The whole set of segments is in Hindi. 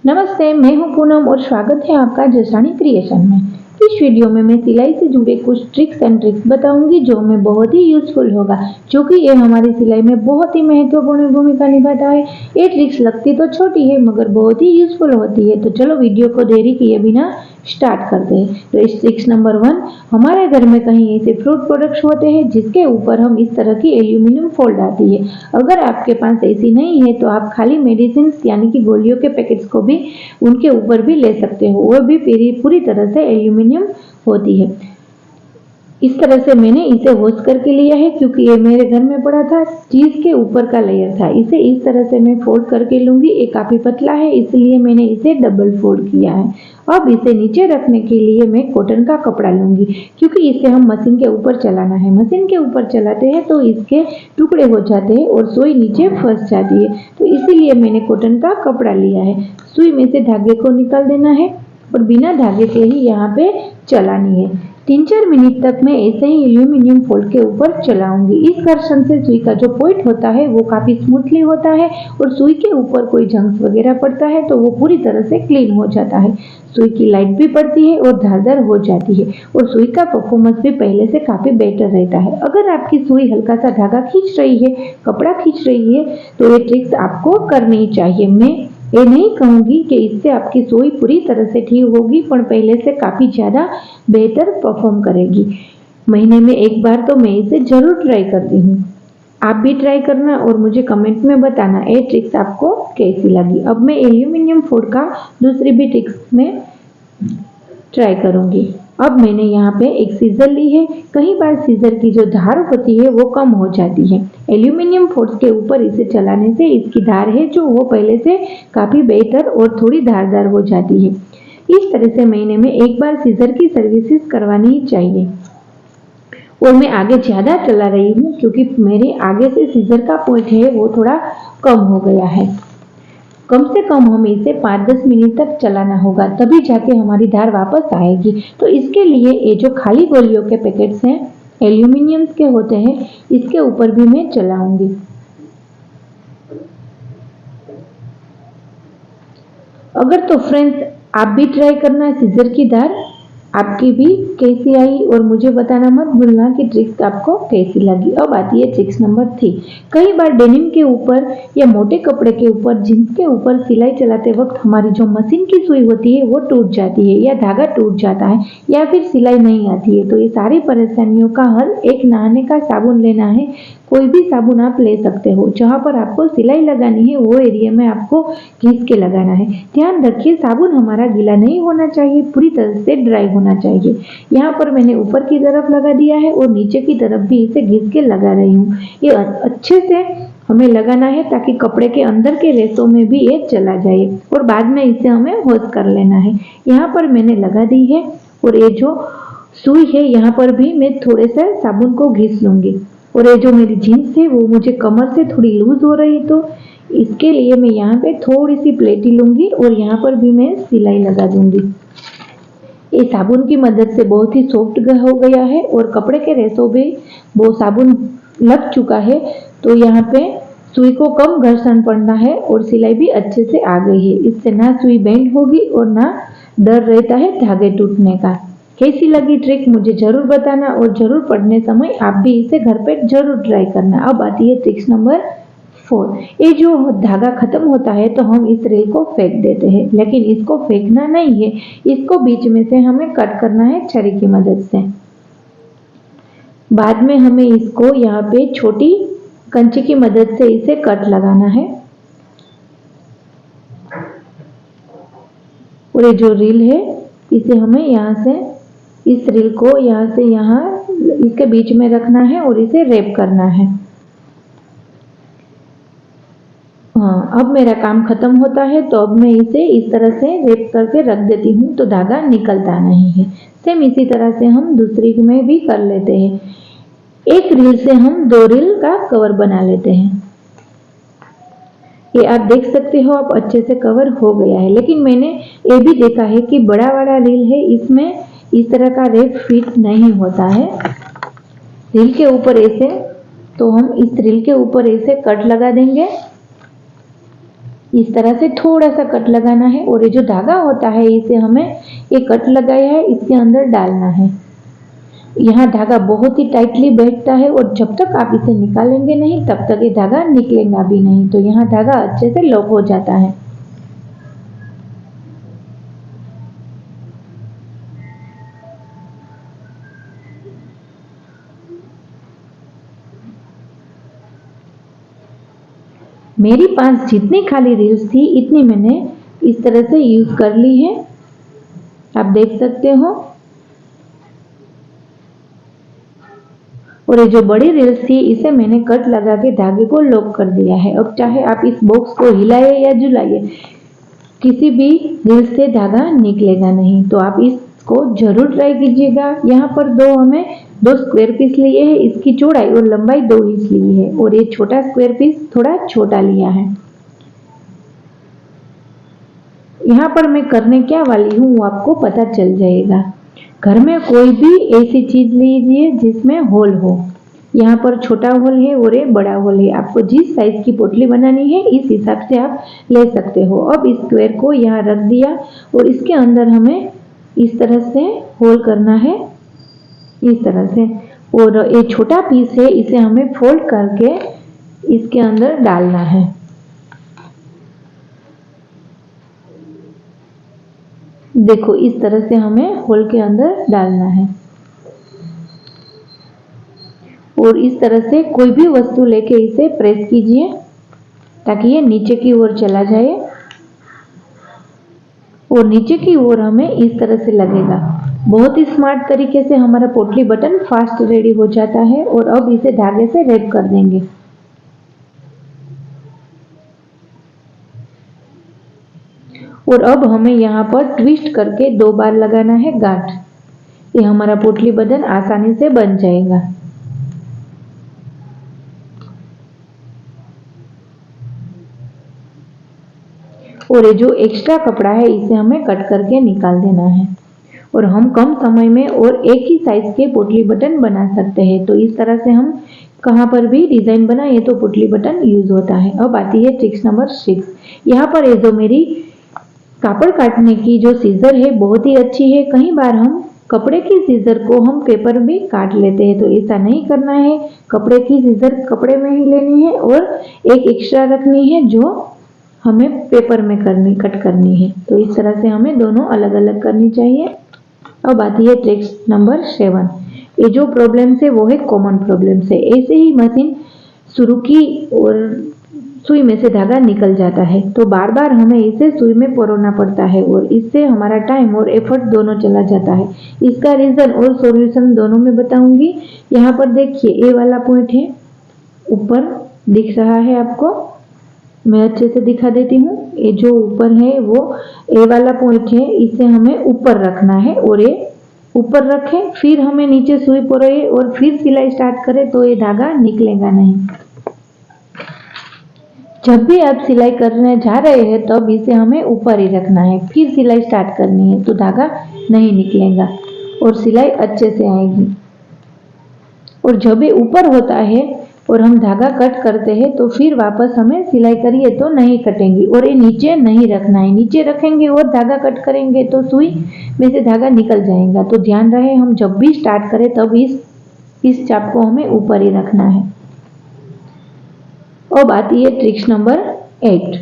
नमस्ते, मैं हूं पूनम और स्वागत है आपका जसानी क्रिएशन में। इस वीडियो में मैं सिलाई से जुड़े कुछ ट्रिक्स एंड ट्रिक्स बताऊंगी जो हमें बहुत ही यूजफुल होगा, क्योंकि ये हमारी सिलाई में बहुत ही महत्वपूर्ण भूमिका निभाता है। ये ट्रिक्स लगती तो छोटी है मगर बहुत ही यूजफुल होती है। तो चलो वीडियो को देरी किए बिना स्टार्ट करते हैं। तो इस ट्रिक्स नंबर 1, हमारे घर में कहीं ऐसे फ्रूट प्रोडक्ट्स होते हैं जिसके ऊपर हम इस तरह की एल्यूमिनियम फोल्ड आती है। अगर आपके पास ऐसी नहीं है तो आप खाली मेडिसिन यानी कि गोलियों के पैकेट्स को भी उनके ऊपर भी ले सकते हो, वो भी पूरी तरह से एल्यूमिनियम होती है। इस तरह से मैंने इसे वॉश करके लिया है, क्योंकि ये मेरे घर में पड़ा था, चीज के ऊपर का लेयर था। इसे इस तरह से मैं फोल्ड करके लूंगी। ये काफी पतला है इसलिए मैंने इसे डबल फोल्ड किया है। अब इसे नीचे रखने के लिए मैं कॉटन का कपड़ा लूंगी, क्योंकि इसे हम मशीन के ऊपर चलाना है। मशीन के ऊपर चलाते हैं तो इसके टुकड़े हो जाते हैं और सुई नीचे फंस जाती है, तो इसीलिए मैंने कॉटन का कपड़ा लिया है। सुई में से धागे को निकाल देना है और बिना धागे के ही यहाँ पे चलानी है। 3-4 मिनट तक मैं ऐसे ही एल्यूमिनियम फोल्ड के ऊपर चलाऊंगी। इस घर्षण से सुई का जो पॉइंट होता है वो काफी स्मूथली होता है और सुई के ऊपर कोई जंक्स वगैरह पड़ता है तो वो पूरी तरह से क्लीन हो जाता है। सुई की लाइट भी पड़ती है और धारदार हो जाती है और सुई का परफॉर्मेंस भी पहले से काफी बेटर रहता है। अगर आपकी सुई हल्का सा धागा खींच रही है, कपड़ा खींच रही है, तो ये ट्रिक्स आपको करनी चाहिए। मैं ये नहीं कहूंगी कि इससे आपकी सुई पूरी तरह से ठीक होगी, पर पहले से काफी ज्यादा बेहतर परफॉर्म करेगी। महीने में एक बार तो मैं इसे जरूर ट्राई करती हूँ। आप भी ट्राई करना और मुझे कमेंट में बताना ये ट्रिक्स आपको कैसी लगी। अब मैं एल्यूमिनियम फोल्ड का दूसरी भी ट्रिक्स में ट्राई करूंगी। अब मैंने यहाँ पे एक सीजर ली है। कई बार सीजर की जो धार होती है वो कम हो जाती है। एल्यूमिनियम फोर्स के ऊपर इसे चलाने से इसकी धार है जो वो पहले से काफी बेहतर और थोड़ी धारदार हो जाती है। इस तरह से महीने में एक बार सीजर की सर्विसेज करवानी ही चाहिए। और मैं आगे ज्यादा चला रही हूँ क्योंकि मेरे आगे से सीजर का पॉइंट है वो थोड़ा कम हो गया है। कम से कम हमें इसे 5-10 मिनट तक चलाना होगा, तभी जाके हमारी धार वापस आएगी। तो इसके लिए ये जो खाली गोलियों के पैकेट्स हैं एल्यूमिनियम के होते हैं, इसके ऊपर भी मैं चलाऊंगी। अगर तो फ्रेंड्स आप भी ट्राई करना सीजर की धार आपकी भी कैसी आई और मुझे बताना मत भूलना कि ट्रिक्स आपको कैसी लगी। अब आती है ट्रिक्स नंबर 3। कई बार डेनिम के ऊपर या मोटे कपड़े के ऊपर, जींस के ऊपर सिलाई चलाते वक्त हमारी जो मशीन की सुई होती है वो टूट जाती है या धागा टूट जाता है या फिर सिलाई नहीं आती है। तो ये सारी परेशानियों का हल एक नहाने का साबुन लेना है। कोई भी साबुन आप ले सकते हो। जहां पर आपको सिलाई लगानी है वो एरिया में आपको घिस के लगाना है। ध्यान रखिए साबुन हमारा गीला नहीं होना चाहिए, पूरी तरह से ड्राई होना चाहिए। यहाँ पर मैंने ऊपर की तरफ लगा दिया है और नीचे की तरफ भी इसे घिस के लगा रही हूँ। ये अच्छे से हमें लगाना है ताकि कपड़े के अंदर के रेशों में भी ये चला जाए और बाद में इसे हमें वॉश कर लेना है। यहाँ पर मैंने लगा दी है और ये जो सुई है यहाँ पर भी मैं थोड़े से साबुन को घिस लूंगी। और ये जो मेरी जीन्स है वो मुझे कमर से थोड़ी लूज हो रही, तो इसके लिए मैं यहाँ पे थोड़ी सी प्लेटी लूंगी और यहाँ पर भी मैं सिलाई लगा दूंगी। ये साबुन की मदद से बहुत ही सॉफ्ट हो गया है और कपड़े के रेशों भी वो साबुन लग चुका है। तो यहाँ पे सुई को कम घर्षण पड़ना है और सिलाई भी अच्छे से आ गई है। इससे ना सुई बेंड होगी और ना डर रहता है धागे टूटने का। कैसी लगी ट्रिक मुझे जरूर बताना और जरूर पढ़ने समय आप भी इसे घर पे जरूर ट्राई करना। अब आती है ट्रिक्स नंबर 4। ये जो धागा खत्म होता है तो हम इस रील को फेंक देते हैं, लेकिन इसको फेंकना नहीं है, इसको बीच में से हमें कट करना है छरी की मदद से। बाद में हमें इसको यहाँ पे छोटी कंची की मदद से इसे कट लगाना है। और ये जो रील है इसे हमें यहाँ से इस रील को यहाँ से यहाँ इसके बीच में रखना है और इसे रैप करना है। हाँ, अब मेरा काम खत्म होता है तो अब मैं इसे इस तरह से रैप करके रख देती हूँ तो धागा निकलता नहीं है। सेम इसी तरह से हम दूसरी में भी कर लेते हैं। एक रील से हम 2 रील का कवर बना लेते हैं। ये आप देख सकते हो अब अच्छे से कवर हो गया है, लेकिन मैंने ये भी देखा है कि बड़ा वाला रील है इसमें इस तरह का रैप फिट नहीं होता है। रील के ऊपर ऐसे, तो हम इस रील के ऊपर ऐसे कट लगा देंगे इस तरह से थोड़ा सा कट लगाना है और ये जो धागा होता है इसे हमें ये कट लगाया है इसके अंदर डालना है। यहाँ धागा बहुत ही टाइटली बैठता है और जब तक आप इसे निकालेंगे नहीं तब तक ये धागा निकलेगा भी नहीं। तो यहाँ धागा अच्छे से लॉक हो जाता है। मेरी पास जितनी खाली रील्स थी इतनी मैंने इस तरह से यूज कर ली है, आप देख सकते हो। और ये जो बड़ी रील्स थी इसे मैंने कट लगा के धागे को लॉक कर दिया है। अब चाहे आप इस बॉक्स को हिलाइए या झुलाइए, किसी भी रील्स से धागा निकलेगा नहीं। तो आप इसको जरूर ट्राई कीजिएगा। यहाँ पर हमें दो स्क्वायर पीस लिए हैं, इसकी चौड़ाई और लंबाई 2 इंच ली है और ये छोटा स्क्वायर पीस थोड़ा छोटा लिया है। यहाँ पर मैं करने क्या वाली हूँ वो आपको पता चल जाएगा। घर में कोई भी ऐसी चीज लीजिए जिसमें होल हो। यहाँ पर छोटा होल है और ये बड़ा होल है। आपको जिस साइज की पोटली बनानी है इस हिसाब से आप ले सकते हो। अब इस स्क्वायर को यहाँ रख दिया और इसके अंदर हमें इस तरह से होल करना है, इस तरह से। और ये छोटा पीस है इसे हमें फोल्ड करके इसके अंदर डालना है। देखो इस तरह से हमें होल के अंदर डालना है और इस तरह से कोई भी वस्तु लेके इसे प्रेस कीजिए ताकि ये नीचे की ओर चला जाए और नीचे की ओर हमें इस तरह से लगेगा। बहुत ही स्मार्ट तरीके से हमारा पोटली बटन फास्ट रेडी हो जाता है। और अब इसे धागे से रैप कर देंगे। और अब हमें यहाँ पर ट्विस्ट करके 2 बार लगाना है गांठ। ये हमारा पोटली बटन आसानी से बन जाएगा। और ये जो एक्स्ट्रा कपड़ा है इसे हमें कट करके निकाल देना है और हम कम समय में और एक ही साइज के पोटली बटन बना सकते हैं। तो इस तरह से हम कहाँ पर भी डिजाइन बनाए तो पोटली बटन यूज होता है। अब आती है ट्रिक्स नंबर 6। यहाँ पर ये जो मेरी कापड़ काटने की जो सीजर है बहुत ही अच्छी है। कई बार हम कपड़े की सीजर को हम पेपर में काट लेते हैं, तो ऐसा नहीं करना है। कपड़े की सीजर कपड़े में ही लेनी है और एक एक्स्ट्रा रखनी है जो हमें पेपर में कट करनी है। तो इस तरह से हमें दोनों अलग अलग करनी चाहिए। अब आती है ट्रिक्स नंबर 7। ये जो प्रॉब्लम्स है वो है कॉमन प्रॉब्लम्स है। ऐसे ही मशीन शुरू की और सुई में से धागा निकल जाता है तो बार बार हमें इसे सुई में परोना पड़ता है और इससे हमारा टाइम और एफर्ट दोनों चला जाता है। इसका रीजन और सॉल्यूशन दोनों में बताऊंगी। यहाँ पर देखिए ये वाला पॉइंट है, ऊपर दिख रहा है आपको, मैं अच्छे से दिखा देती हूँ। ये जो ऊपर है वो ए वाला पॉइंट है, इसे हमें ऊपर रखना है और ये ऊपर रखें, फिर हमें नीचे सुई परोए और फिर सिलाई स्टार्ट करें तो ये धागा निकलेगा नहीं। जब भी आप सिलाई करने जा रहे हैं तब इसे हमें ऊपर ही रखना है, फिर सिलाई स्टार्ट करनी है तो धागा नहीं निकलेगा और सिलाई अच्छे से आएगी। और जब ये ऊपर होता है और हम धागा कट करते हैं तो फिर वापस हमें सिलाई करिए तो नहीं कटेंगी। और ये नीचे नहीं रखना है, नीचे रखेंगे और धागा कट करेंगे तो सुई में से धागा निकल जाएगा। तो ध्यान रहे हम जब भी स्टार्ट करें तब इस चाप को हमें ऊपर ही रखना है। अब आती है ट्रिक्स नंबर 8।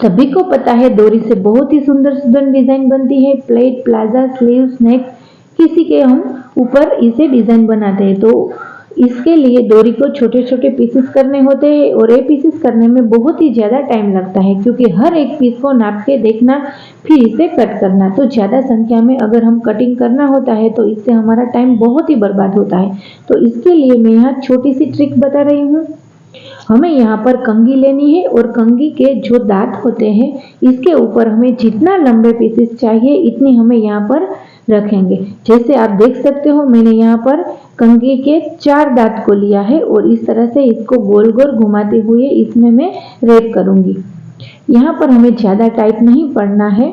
सभी को पता है डोरी से बहुत ही सुंदर सुंदर डिजाइन बनती है, प्लेट, प्लाजा, स्लीव्स, नेक, किसी के हम ऊपर इसे डिजाइन बनाते हैं। तो इसके लिए डोरी को छोटे छोटे पीसेस करने होते हैं और ये पीसेस करने में बहुत ही ज़्यादा टाइम लगता है क्योंकि हर एक पीस को नाप के देखना फिर इसे कट करना। तो ज़्यादा संख्या में अगर हम कटिंग करना होता है तो इससे हमारा टाइम बहुत ही बर्बाद होता है। तो इसके लिए मैं यहाँ छोटी सी ट्रिक बता रही हूँ। हमें यहाँ पर कंघी लेनी है और कंघी के जो दांत होते हैं इसके ऊपर हमें जितना लंबे पीसेस चाहिए इतनी हमें यहाँ पर रखेंगे। जैसे आप देख सकते हो मैंने यहाँ पर कंघी के 4 दांत को लिया है और इस तरह से इसको गोल गोल घुमाते हुए इसमें मैं रैप करूंगी। यहाँ पर हमें ज़्यादा टाइट नहीं पड़ना है,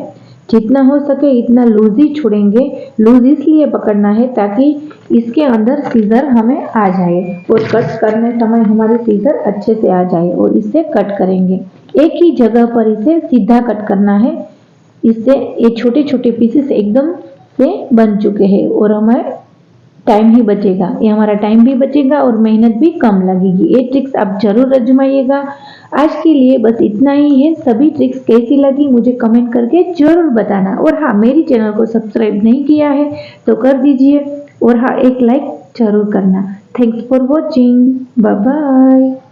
जितना हो सके इतना लूज ही छोड़ेंगे। लूज इसलिए पकड़ना है ताकि इसके अंदर सीजर हमें आ जाए और कट करने समय हमारी सीजर अच्छे से आ जाए और इससे कट करेंगे। एक ही जगह पर इसे सीधा कट करना है। इससे ये छोटे छोटे पीसेस एकदम से बन चुके हैं और हमें टाइम ही बचेगा, ये हमारा टाइम भी बचेगा और मेहनत भी कम लगेगी। ये ट्रिक्स आप जरूर आजमाइएगा। आज के लिए बस इतना ही है। सभी ट्रिक्स कैसी लगी मुझे कमेंट करके जरूर बताना। और हाँ, मेरी चैनल को सब्सक्राइब नहीं किया है तो कर दीजिए और हाँ, एक लाइक जरूर करना। Thanks for watching. Bye bye.